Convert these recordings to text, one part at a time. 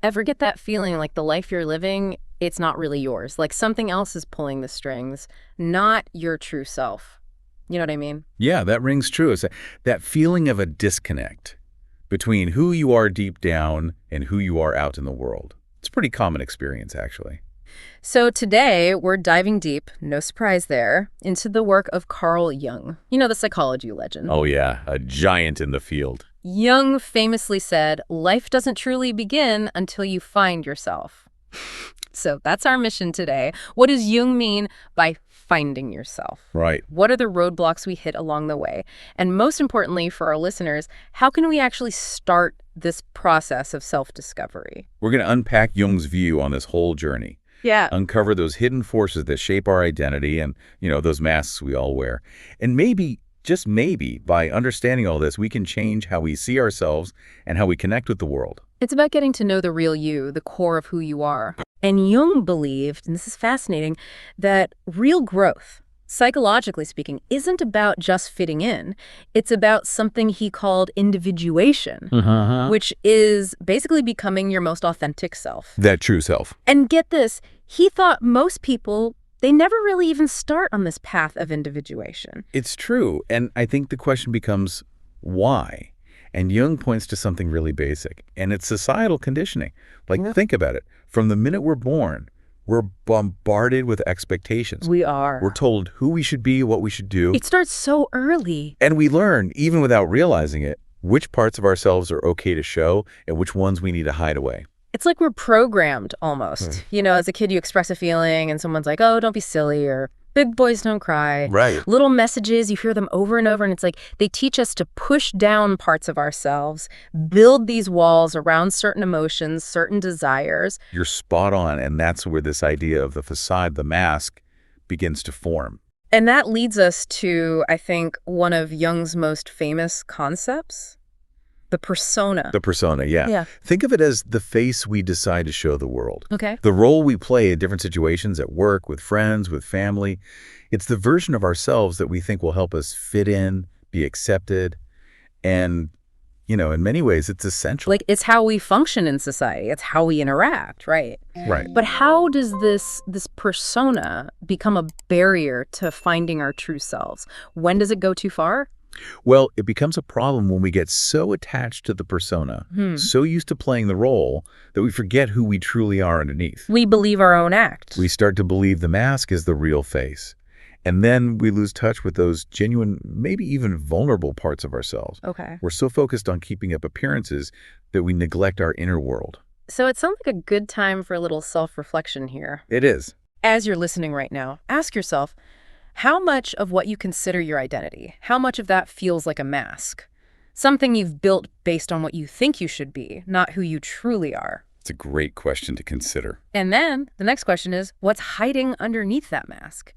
Ever get that feeling like the life you're living, it's not really yours? Like something else is pulling the strings, not your true self. You know what I mean? Yeah, that rings true. It's that feeling of a disconnect between who you are deep down and who you are out in the world. It's a pretty common experience, actually. So today, we're diving deep, no surprise there, into the work of Carl Jung. You know, the psychology legend. Oh yeah, a giant in the field. Jung famously said, life doesn't truly begin until you find yourself. So that's our mission today. What does Jung mean by finding yourself? Right. What are the roadblocks we hit along the way? And most importantly for our listeners, how can we actually start this process of self-discovery? We're going to unpack Jung's view on this whole journey. Yeah. Uncover those hidden forces that shape our identity and, those masks we all wear. And maybe, just maybe, by understanding all this, we can change how we see ourselves and how we connect with the world. It's about getting to know the real you, the core of who you are. And Jung believed, and this is fascinating, that real growth, psychologically speaking, isn't about just fitting in. It's about something he called individuation, which is basically becoming your most authentic self. That true self. And get this, he thought most people, they never really even start on this path of individuation. It's true. And I think the question becomes, why? And Jung points to something really basic, and it's societal conditioning. Think about it. From the minute we're born, we're bombarded with expectations. We are. We're told who we should be, what we should do. It starts so early. And we learn, even without realizing it, which parts of ourselves are okay to show and which ones we need to hide away. It's like we're programmed almost. You know, as a kid, you express a feeling and someone's like, oh, don't be silly, or big boys don't cry. Right. Little messages, you hear them over and over, and it's like they teach us to push down parts of ourselves, build these walls around certain emotions, certain desires. You're spot on, and that's where this idea of the facade, the mask, begins to form. And that leads us to, I think, one of Jung's most famous concepts, the persona. The persona, yeah. Think of it as the face we decide to show the world. Okay. The role we play in different situations at work, with friends, with family. It's the version of ourselves that we think will help us fit in, be accepted, and, in many ways, it's essential. Like, it's how we function in society. It's how we interact, right? Right. But how does this persona become a barrier to finding our true selves? When does it go too far? Well, it becomes a problem when we get so attached to the persona, so used to playing the role, that we forget who we truly are underneath. We believe our own act. We start to believe the mask is the real face. And then we lose touch with those genuine, maybe even vulnerable parts of ourselves. Okay. We're so focused on keeping up appearances that we neglect our inner world. So it sounds like a good time for a little self-reflection here. It is. As you're listening right now, ask yourself, how much of what you consider your identity, how much of that feels like a mask? Something you've built based on what you think you should be, not who you truly are. It's a great question to consider. And then the next question is, what's hiding underneath that mask?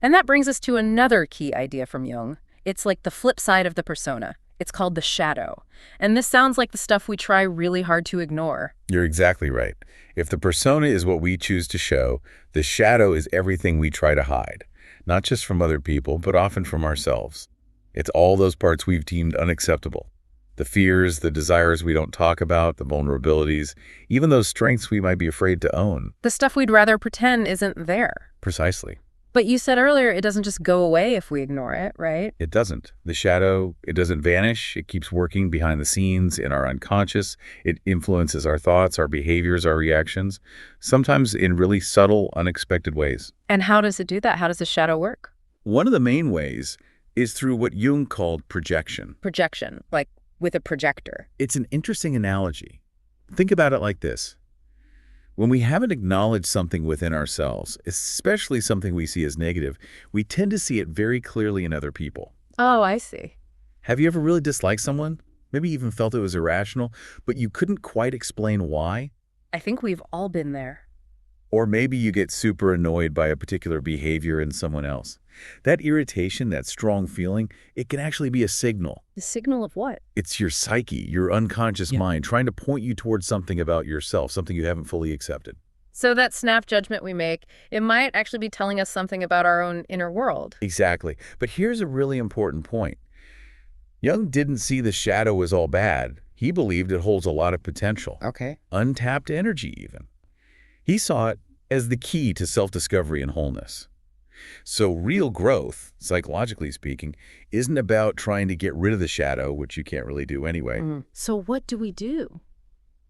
And that brings us to another key idea from Jung. It's like the flip side of the persona. It's called the shadow. And this sounds like the stuff we try really hard to ignore. You're exactly right. If the persona is what we choose to show, the shadow is everything we try to hide. Not just from other people, but often from ourselves. It's all those parts we've deemed unacceptable. The fears, the desires we don't talk about, the vulnerabilities, even those strengths we might be afraid to own. The stuff we'd rather pretend isn't there. Precisely. But you said earlier it doesn't just go away if we ignore it, right? It doesn't. The shadow, it doesn't vanish. It keeps working behind the scenes in our unconscious. It influences our thoughts, our behaviors, our reactions, sometimes in really subtle, unexpected ways. And how does it do that? How does the shadow work? One of the main ways is through what Jung called projection. Projection, like with a projector. It's an interesting analogy. Think about it like this. When we haven't acknowledged something within ourselves, especially something we see as negative, we tend to see it very clearly in other people. Oh, I see. Have you ever really disliked someone? Maybe even felt it was irrational, but you couldn't quite explain why? I think we've all been there. Or maybe you get super annoyed by a particular behavior in someone else. That irritation, that strong feeling, it can actually be a signal. The signal of what? It's your psyche, your unconscious mind, trying to point you towards something about yourself, something you haven't fully accepted. So that snap judgment we make, it might actually be telling us something about our own inner world. Exactly. But here's a really important point. Jung didn't see the shadow as all bad. He believed it holds a lot of potential, Okay. untapped energy even. He saw it as the key to self-discovery and wholeness. So real growth, psychologically speaking, isn't about trying to get rid of the shadow, which you can't really do anyway. So what do we do?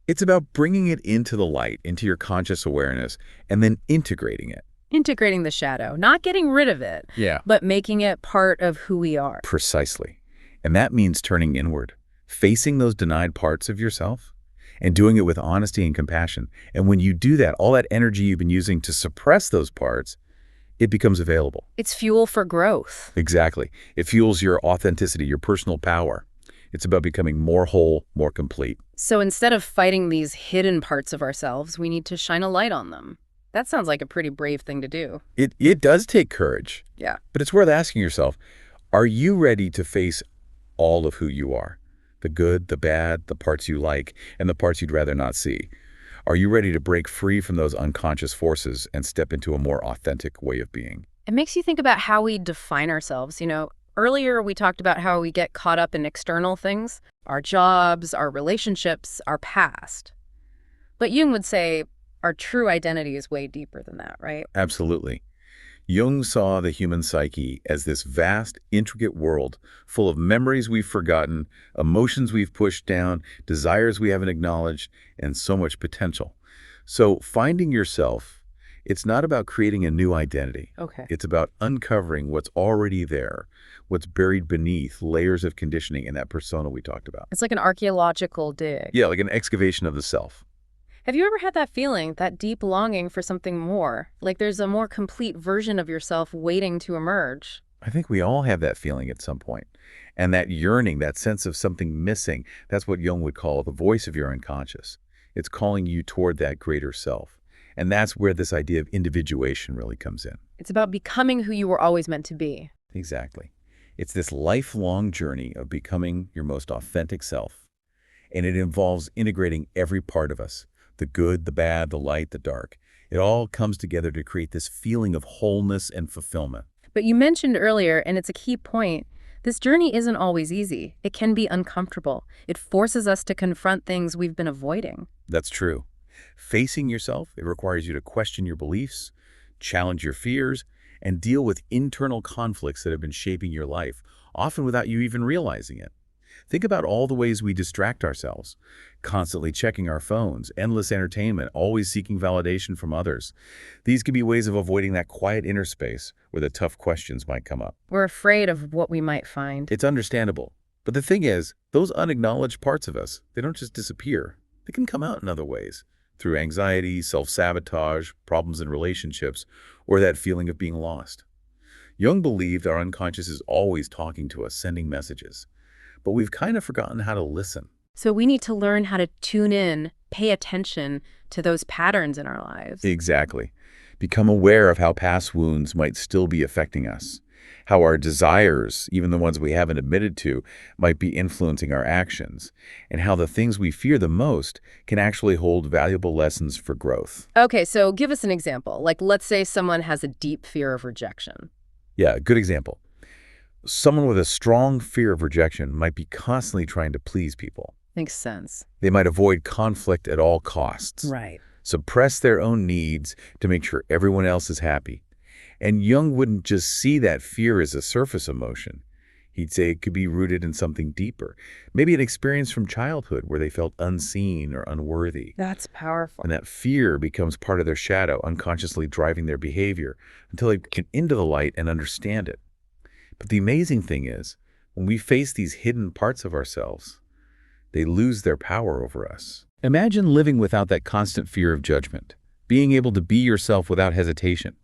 It's about bringing it into the light, into your conscious awareness, and then integrating it. Integrating the shadow, not getting rid of it, Yeah. but making it part of who we are. Precisely. And that means turning inward, facing those denied parts of yourself, and doing it with honesty and compassion. And when you do that, all that energy you've been using to suppress those parts, it becomes available. It's fuel for growth. Exactly. It fuels your authenticity, your personal power. It's about becoming more whole, more complete. So instead of fighting these hidden parts of ourselves, we need to shine a light on them. That sounds like a pretty brave thing to do. It does take courage, Yeah. but it's worth asking yourself, are you ready to face all of who you are? The good, the bad, the parts you like, and the parts you'd rather not see. Are you ready to break free from those unconscious forces and step into a more authentic way of being? It makes you think about how we define ourselves. Earlier we talked about how we get caught up in external things, our jobs, our relationships, our past. But Jung would say our true identity is way deeper than that, right? Absolutely. Jung saw the human psyche as this vast, intricate world full of memories we've forgotten, emotions we've pushed down, desires we haven't acknowledged, and so much potential. So finding yourself, it's not about creating a new identity. Okay. It's about uncovering what's already there, what's buried beneath layers of conditioning in that persona we talked about. It's like an archaeological dig. Yeah, like an excavation of the self. Have you ever had that feeling, that deep longing for something more? Like there's a more complete version of yourself waiting to emerge? I think we all have that feeling at some point. And that yearning, that sense of something missing, that's what Jung would call the voice of your unconscious. It's calling you toward that greater self. And that's where this idea of individuation really comes in. It's about becoming who you were always meant to be. Exactly. It's this lifelong journey of becoming your most authentic self. And it involves integrating every part of us, the good, the bad, the light, the dark. It all comes together to create this feeling of wholeness and fulfillment. But you mentioned earlier, and it's a key point, this journey isn't always easy. It can be uncomfortable. It forces us to confront things we've been avoiding. That's true. Facing yourself, it requires you to question your beliefs, challenge your fears, and deal with internal conflicts that have been shaping your life, often without you even realizing it. Think about all the ways we distract ourselves, constantly checking our phones, endless entertainment, always seeking validation from others. These can be ways of avoiding that quiet inner space where the tough questions might come up. We're afraid of what we might find. It's understandable. But the thing is, those unacknowledged parts of us, they don't just disappear. They can come out in other ways, through anxiety, self-sabotage, problems in relationships, or that feeling of being lost. Jung believed our unconscious is always talking to us, sending messages. But we've kind of forgotten how to listen. So we need to learn how to tune in, pay attention to those patterns in our lives. Exactly. Become aware of how past wounds might still be affecting us, how our desires, even the ones we haven't admitted to, might be influencing our actions, and how the things we fear the most can actually hold valuable lessons for growth. Okay, so give us an example. Like, let's say someone has a deep fear of rejection. Yeah, good example. Someone with a strong fear of rejection might be constantly trying to please people. Makes sense. They might avoid conflict at all costs, Right. suppress their own needs to make sure everyone else is happy. And Jung wouldn't just see that fear as a surface emotion. He'd say it could be rooted in something deeper, maybe an experience from childhood where they felt unseen or unworthy. That's powerful. And that fear becomes part of their shadow, unconsciously driving their behavior until they get into the light and understand it. But the amazing thing is, when we face these hidden parts of ourselves, they lose their power over us. Imagine living without that constant fear of judgment, being able to be yourself without hesitation,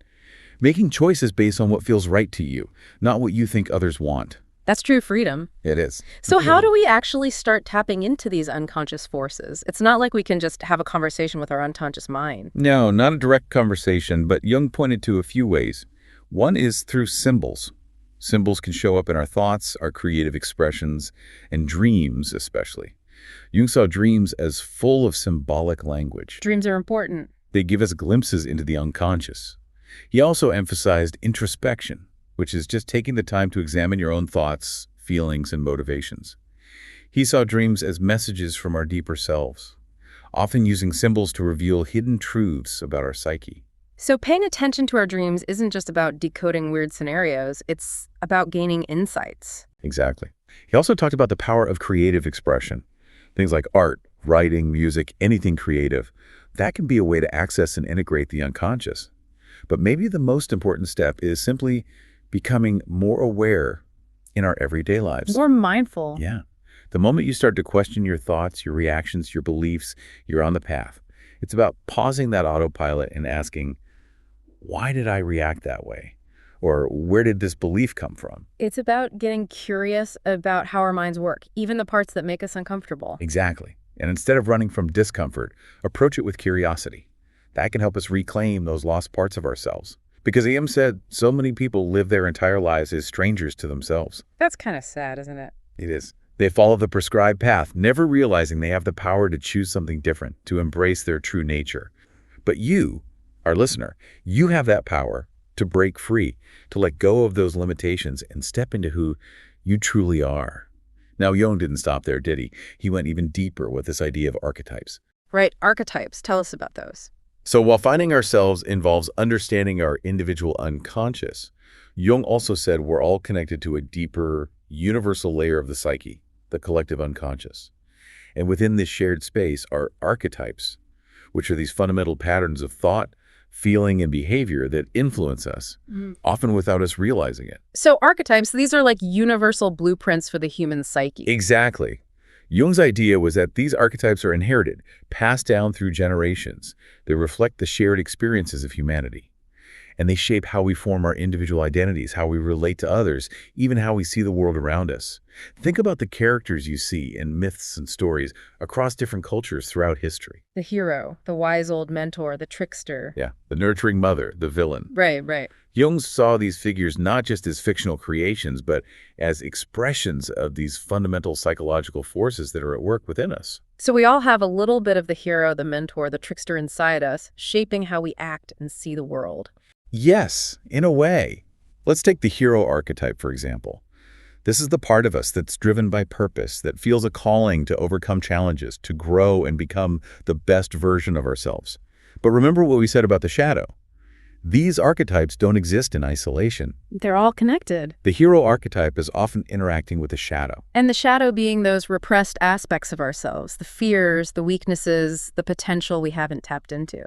making choices based on what feels right to you, not what you think others want. That's true freedom. It is. So how do we actually start tapping into these unconscious forces? It's not like we can just have a conversation with our unconscious mind. No, not a direct conversation, but Jung pointed to a few ways. One is through symbols. Symbols can show up in our thoughts, our creative expressions, and dreams especially. Jung saw dreams as full of symbolic language. Dreams are important. They give us glimpses into the unconscious. He also emphasized introspection, which is just taking the time to examine your own thoughts, feelings, and motivations. He saw dreams as messages from our deeper selves, often using symbols to reveal hidden truths about our psyche. So paying attention to our dreams isn't just about decoding weird scenarios, it's about gaining insights. Exactly. He also talked about the power of creative expression. Things like art, writing, music, anything creative. That can be a way to access and integrate the unconscious. But maybe the most important step is simply becoming more aware in our everyday lives. More mindful. Yeah. The moment you start to question your thoughts, your reactions, your beliefs, you're on the path. It's about pausing that autopilot and asking, why did I react that way? Or where did this belief come from? It's about getting curious about how our minds work, even the parts that make us uncomfortable. Exactly. And instead of running from discomfort, approach it with curiosity. That can help us reclaim those lost parts of ourselves. Because Ian said so many people live their entire lives as strangers to themselves. That's kind of sad, isn't it? It is. They follow the prescribed path, never realizing they have the power to choose something different, to embrace their true nature. But you, our listener, you have that power to break free, to let go of those limitations and step into who you truly are. Now, Jung didn't stop there, did he? He went even deeper with this idea of archetypes. Right, archetypes. Tell us about those. So while finding ourselves involves understanding our individual unconscious, Jung also said we're all connected to a deeper, universal layer of the psyche, the collective unconscious. And within this shared space are archetypes, which are these fundamental patterns of thought, feeling, and behavior that influence us, often without us realizing it. So archetypes, these are like universal blueprints for the human psyche. Exactly. Jung's idea was that these archetypes are inherited, passed down through generations. They reflect the shared experiences of humanity. And they shape how we form our individual identities, how we relate to others, even how we see the world around us. Think about the characters you see in myths and stories across different cultures throughout history. The hero, the wise old mentor, the trickster. Yeah, the nurturing mother, the villain. Right. Jung saw these figures not just as fictional creations, but as expressions of these fundamental psychological forces that are at work within us. So we all have a little bit of the hero, the mentor, the trickster inside us, shaping how we act and see the world. Yes, in a way. Let's take the hero archetype, for example. This is the part of us that's driven by purpose, that feels a calling to overcome challenges, to grow and become the best version of ourselves. But remember what we said about the shadow. These archetypes don't exist in isolation. They're all connected. The hero archetype is often interacting with the shadow. And the shadow being those repressed aspects of ourselves, the fears, the weaknesses, the potential we haven't tapped into.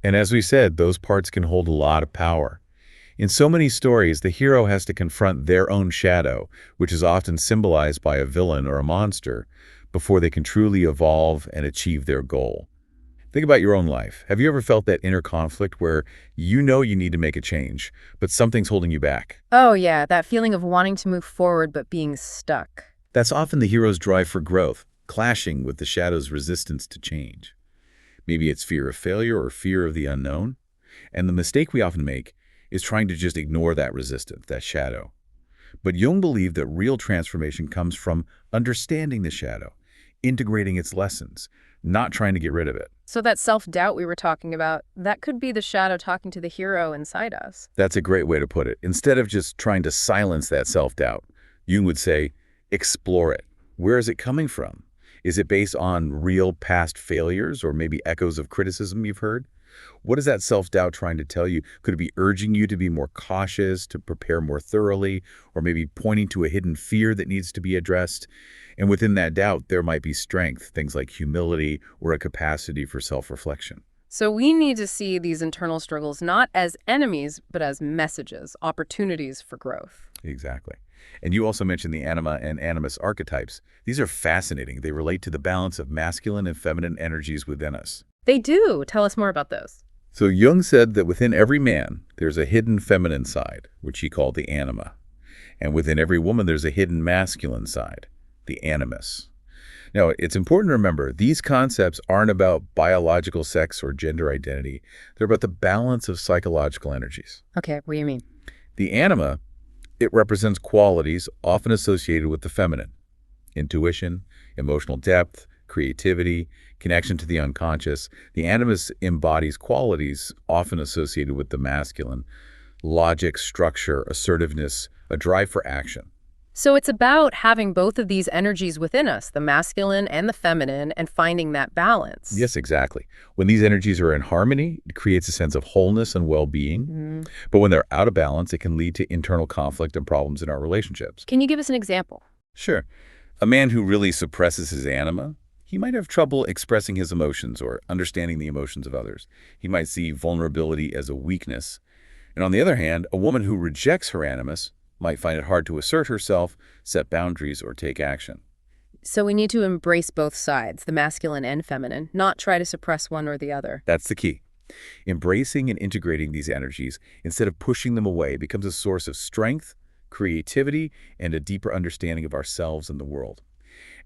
And as we said, those parts can hold a lot of power. In so many stories, the hero has to confront their own shadow, which is often symbolized by a villain or a monster, before they can truly evolve and achieve their goal. Think about your own life. Have you ever felt that inner conflict where you know you need to make a change, but something's holding you back? Oh yeah, that feeling of wanting to move forward but being stuck. That's often the hero's drive for growth, clashing with the shadow's resistance to change. Maybe it's fear of failure or fear of the unknown. And the mistake we often make is trying to just ignore that resistance, that shadow. But Jung believed that real transformation comes from understanding the shadow, integrating its lessons, not trying to get rid of it. So that self-doubt we were talking about, that could be the shadow talking to the hero inside us. That's a great way to put it. Instead of just trying to silence that self-doubt, Jung would say, explore it. Where is it coming from? Is it based on real past failures or maybe echoes of criticism you've heard? What is that self-doubt trying to tell you? Could it be urging you to be more cautious, to prepare more thoroughly, or maybe pointing to a hidden fear that needs to be addressed? And within that doubt, there might be strength, things like humility or a capacity for self-reflection. So we need to see these internal struggles not as enemies, but as messages, opportunities for growth. Exactly. And you also mentioned the anima and animus archetypes. These are fascinating. They relate to the balance of masculine and feminine energies within us. They do. Tell us more about those. So Jung said that within every man, there's a hidden feminine side, which he called the anima. And within every woman, there's a hidden masculine side, the animus. Now, it's important to remember, these concepts aren't about biological sex or gender identity. They're about the balance of psychological energies. Okay, what do you mean? The anima, it represents qualities often associated with the feminine: intuition, emotional depth, creativity, connection to the unconscious. The animus embodies qualities often associated with the masculine: logic, structure, assertiveness, a drive for action. So it's about having both of these energies within us, the masculine and the feminine, and finding that balance. Yes, exactly. When these energies are in harmony, it creates a sense of wholeness and well-being. Mm. But when they're out of balance, it can lead to internal conflict and problems in our relationships. Can you give us an example? Sure. A man who really suppresses his anima, he might have trouble expressing his emotions or understanding the emotions of others. He might see vulnerability as a weakness. And on the other hand, a woman who rejects her animus might find it hard to assert herself, set boundaries, or take action. So we need to embrace both sides, the masculine and feminine, not try to suppress one or the other. That's the key. Embracing and integrating these energies instead of pushing them away becomes a source of strength, creativity, and a deeper understanding of ourselves and the world.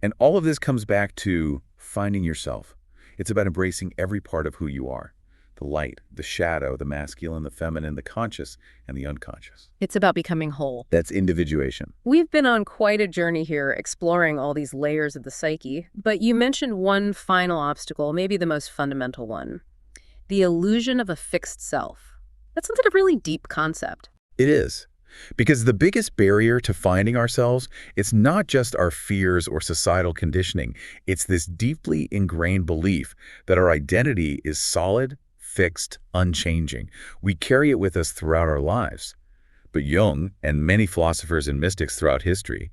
And all of this comes back to finding yourself. It's about embracing every part of who you are. The light, the shadow, the masculine, the feminine, the conscious, and the unconscious. It's about becoming whole. That's individuation. We've been on quite a journey here exploring all these layers of the psyche, but you mentioned one final obstacle, maybe the most fundamental one. The illusion of a fixed self. That's a really deep concept. It is. Because the biggest barrier to finding ourselves, it's not just our fears or societal conditioning. It's this deeply ingrained belief that our identity is solid, fixed, unchanging. We carry it with us throughout our lives. But Jung and many philosophers and mystics throughout history,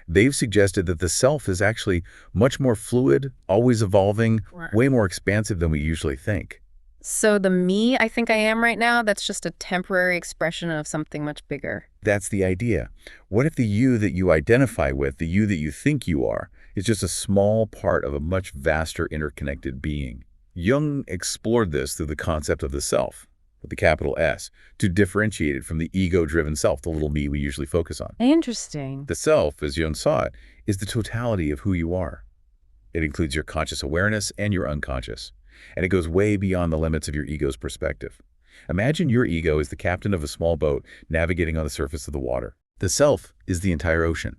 they've suggested that the self is actually much more fluid, always evolving, way more expansive than we usually think. So the me I think I am right now, that's just a temporary expression of something much bigger. That's the idea. What if the you that you identify with, the you that you think you are, is just a small part of a much vaster interconnected being? Jung explored this through the concept of the self, with the capital S, to differentiate it from the ego-driven self, the little me we usually focus on. Interesting. The self, as Jung saw it, is the totality of who you are. It includes your conscious awareness and your unconscious, and it goes way beyond the limits of your ego's perspective. Imagine your ego is the captain of a small boat navigating on the surface of the water. The self is the entire ocean.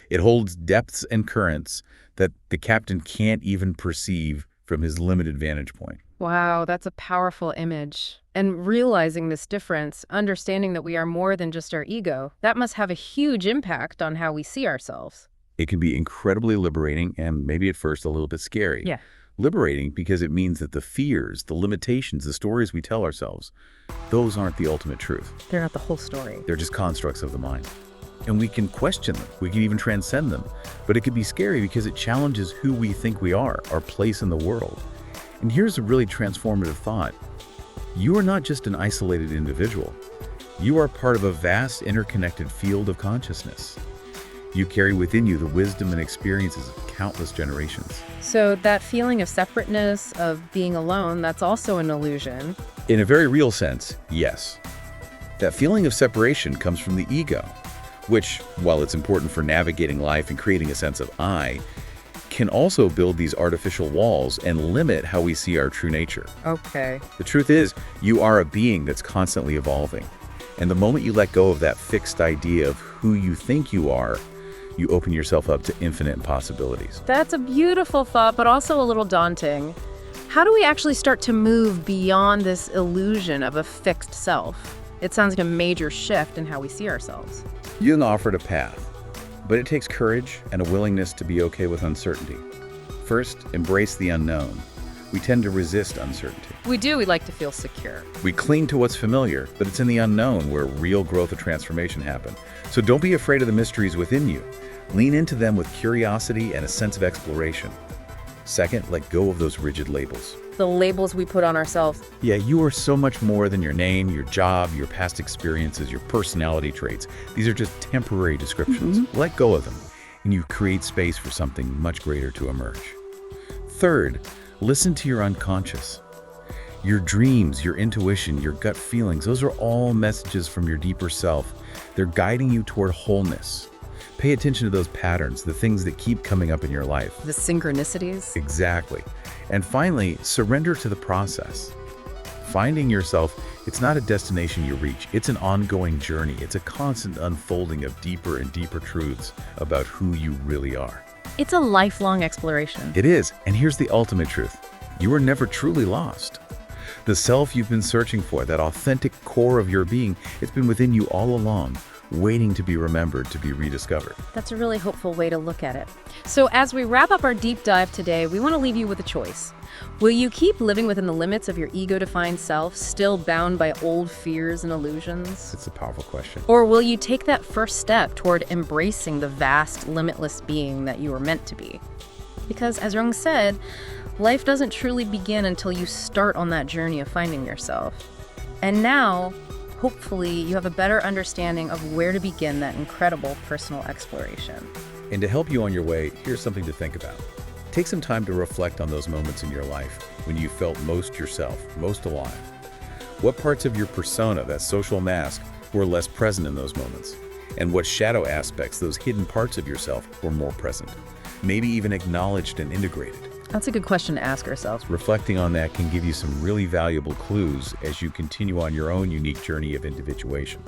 It holds depths and currents that the captain can't even perceive from his limited vantage point. Wow, that's a powerful image. And realizing this difference, understanding that we are more than just our ego, that must have a huge impact on how we see ourselves. It can be incredibly liberating and maybe at first a little bit scary. Yeah. Liberating because it means that the fears, the limitations, the stories we tell ourselves, those aren't the ultimate truth. They're not the whole story. They're just constructs of the mind. And we can question them. We can even transcend them. But it can be scary because it challenges who we think we are, our place in the world. And here's a really transformative thought. You are not just an isolated individual. You are part of a vast interconnected field of consciousness. You carry within you the wisdom and experiences of countless generations. So that feeling of separateness, of being alone, that's also an illusion. In a very real sense, yes. That feeling of separation comes from the ego, which, while it's important for navigating life and creating a sense of I, can also build these artificial walls and limit how we see our true nature. Okay. The truth is, you are a being that's constantly evolving. And the moment you let go of that fixed idea of who you think you are, you open yourself up to infinite possibilities. That's a beautiful thought, but also a little daunting. How do we actually start to move beyond this illusion of a fixed self? It sounds like a major shift in how we see ourselves. Jung offered a path, but it takes courage and a willingness to be okay with uncertainty. First, embrace the unknown. We tend to resist uncertainty. We do. We like to feel secure. We cling to what's familiar, but it's in the unknown where real growth and transformation happen. So don't be afraid of the mysteries within you. Lean into them with curiosity and a sense of exploration. Second, let go of those rigid labels. The labels we put on ourselves. Yeah, you are so much more than your name, your job, your past experiences, your personality traits. These are just temporary descriptions. Let go of them, and you create space for something much greater to emerge. Third, listen to your unconscious. Your dreams, your intuition, your gut feelings, those are all messages from your deeper self. They're guiding you toward wholeness. Pay attention to those patterns, the things that keep coming up in your life. The synchronicities. Exactly. And finally, surrender to the process. Finding yourself, it's not a destination you reach. It's an ongoing journey. It's a constant unfolding of deeper and deeper truths about who you really are. It's a lifelong exploration. It is. And here's the ultimate truth. You are never truly lost. The self you've been searching for, that authentic core of your being, it's been within you all along, waiting to be remembered, to be rediscovered. That's a really hopeful way to look at it. So as we wrap up our deep dive today, we want to leave you with a choice. Will you keep living within the limits of your ego-defined self, still bound by old fears and illusions? It's a powerful question. Or will you take that first step toward embracing the vast, limitless being that you were meant to be? Because, as Jung said, life doesn't truly begin until you start on that journey of finding yourself. And now, hopefully, you have a better understanding of where to begin that incredible personal exploration. And to help you on your way, here's something to think about. Take some time to reflect on those moments in your life when you felt most yourself, most alive. What parts of your persona, that social mask, were less present in those moments? And what shadow aspects, those hidden parts of yourself, were more present? Maybe even acknowledged and integrated. That's a good question to ask ourselves. Reflecting on that can give you some really valuable clues as you continue on your own unique journey of individuation.